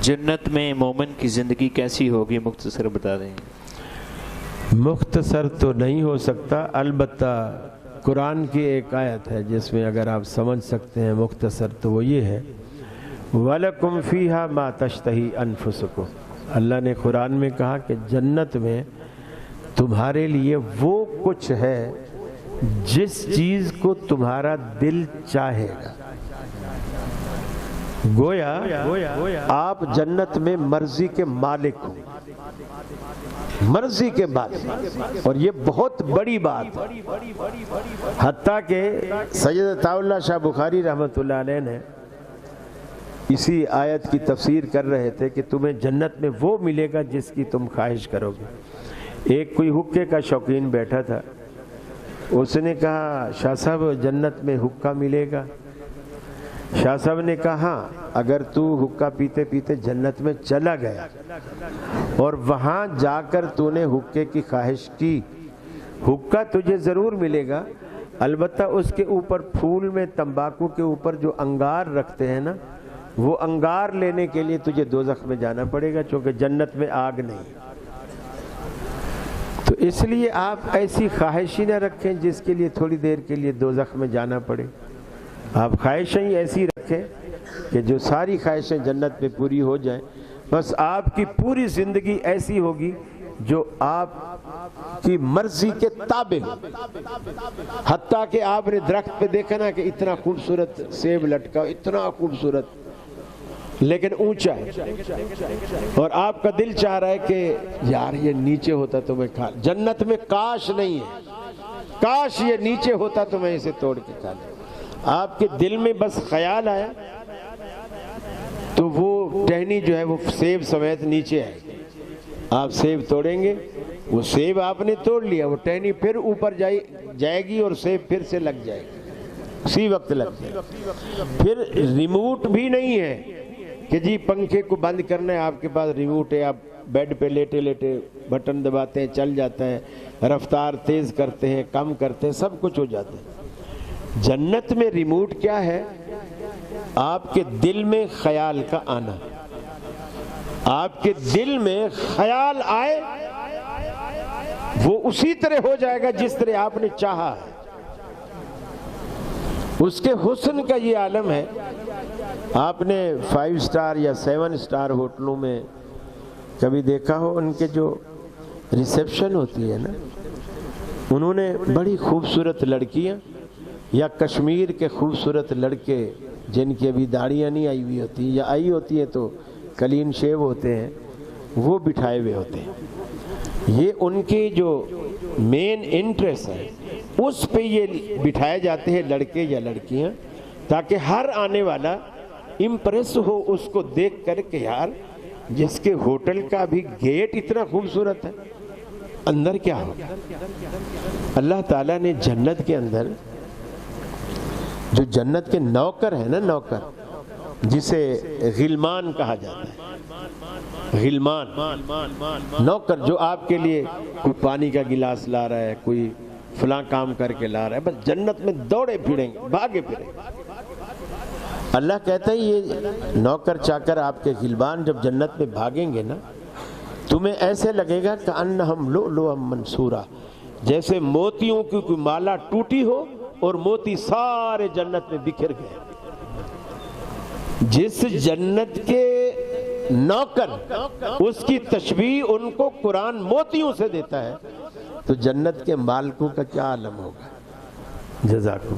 جنت میں مومن کی زندگی کیسی ہوگی، مختصر بتا دیں۔ مختصر تو نہیں ہو سکتا، البتہ قرآن کی ایک آیت ہے جس میں اگر آپ سمجھ سکتے ہیں مختصر تو وہ یہ ہے وَلَكُمْ فِيهَا مَا تَشْتَهِي أَنفُسُكُمْ۔ اللہ نے قرآن میں کہا کہ جنت میں تمہارے لیے وہ کچھ ہے جس چیز کو تمہارا دل چاہے گا۔ گویا آپ جنت میں مرضی کے مالک ہو، مرضی کے مالک، اور یہ بہت بڑی بات ہے۔ حتیٰ کہ سید عطا اللہ شاہ بخاری رحمۃ اللہ علیہ نے اسی آیت کی تفسیر کر رہے تھے کہ تمہیں جنت میں وہ ملے گا جس کی تم خواہش کرو گے۔ ایک کوئی حقے کا شوقین بیٹھا تھا، اس نے کہا شاہ صاحب جنت میں حقہ ملے گا؟ شاہ صاحب نے کہا ہاں، اگر تو حقہ پیتے پیتے جنت میں چلا گیا اور وہاں جا کر تو نے حقے کی خواہش کی، حقہ تجھے ضرور ملے گا، البتہ اس کے اوپر پھول میں تمباکو کے اوپر جو انگار رکھتے ہیں نا، وہ انگار لینے کے لیے تجھے دوزخ میں جانا پڑے گا، چونکہ جنت میں آگ نہیں۔ تو اس لیے آپ ایسی خواہش ہی نہ رکھیں جس کے لیے تھوڑی دیر کے لیے دوزخ میں جانا پڑے۔ آپ خواہشیں ہی ایسی رکھیں کہ جو ساری خواہشیں جنت میں پوری ہو جائیں۔ بس آپ کی پوری زندگی ایسی ہوگی جو آپ کی مرضی کے تابع ہو۔ حتیٰ کہ آپ نے درخت پہ دیکھا نا کہ اتنا خوبصورت سیب لٹکا، اتنا خوبصورت لیکن اونچا ہے، اور آپ کا دل چاہ رہا ہے کہ یار یہ نیچے ہوتا تو میں کھا، جنت میں کاش نہیں ہے، کاش یہ نیچے ہوتا تو میں اسے توڑ کے کھا لوں۔ آپ کے دل میں بس خیال آیا تو وہ ٹہنی جو ہے وہ سیب سمیت نیچے آئے گی، آپ سیب توڑیں گے، وہ سیب آپ نے توڑ لیا، وہ ٹہنی پھر اوپر جائے گی اور سیب پھر سے لگ جائے گی، اسی وقت لگ جائے گی۔ پھر ریموٹ بھی نہیں ہے کہ جی پنکھے کو بند کرنا ہے، آپ کے پاس ریموٹ ہے، آپ بیڈ پہ لیٹے لیٹے بٹن دباتے ہیں چل جاتا ہے، رفتار تیز کرتے ہیں کم کرتے ہیں، سب کچھ ہو جاتا ہے۔ جنت میں ریموٹ کیا ہے؟ آپ کے دل میں خیال کا آنا۔ آپ کے دل میں خیال آئے وہ اسی طرح ہو جائے گا جس طرح آپ نے چاہا ہے۔ اس کے حسن کا یہ عالم ہے۔ آپ نے 5 سٹار یا 7 سٹار ہوٹلوں میں کبھی دیکھا ہو، ان کے جو ریسیپشن ہوتی ہے نا، انہوں نے بڑی خوبصورت لڑکیاں یا کشمیر کے خوبصورت لڑکے جن کی ابھی داڑیاں نہیں آئی ہوئی ہوتی یا آئی ہوتی ہیں تو کلین شیو ہوتے ہیں، وہ بٹھائے ہوئے ہوتے ہیں۔ یہ ان کی جو مین انٹرسٹ ہے اس پہ یہ بٹھائے جاتے ہیں لڑکے یا لڑکیاں، تاکہ ہر آنے والا امپریس ہو اس کو دیکھ کر کہ یار جس کے ہوٹل کا بھی گیٹ اتنا خوبصورت ہے، اندر کیا ہوگا۔ اللہ تعالیٰ نے جنت کے اندر جو جنت کے نوکر ہیں نا، نوکر جسے غلمان کہا جاتا ہے، غلمان نوکر جو آپ کے لیے کوئی پانی کا گلاس لا رہا ہے، کوئی فلاں کام کر کے لا رہا ہے، بس جنت میں دوڑے پھریں گے، بھاگے پھریں گے۔ اللہ کہتا ہے یہ نوکر چاکر آپ کے غلمان جب جنت میں بھاگیں گے نا، تمہیں ایسے لگے گا کہ انہم لؤلؤا منثورا، جیسے موتیوں کی کوئی مالا ٹوٹی ہو اور موتی سارے جنت میں بکھر گئے۔ جس جنت کے نوکر اس کی تشبیہ ان کو قرآن موتیوں سے دیتا ہے، تو جنت کے مالکوں کا کیا عالم ہوگا۔ جزاکم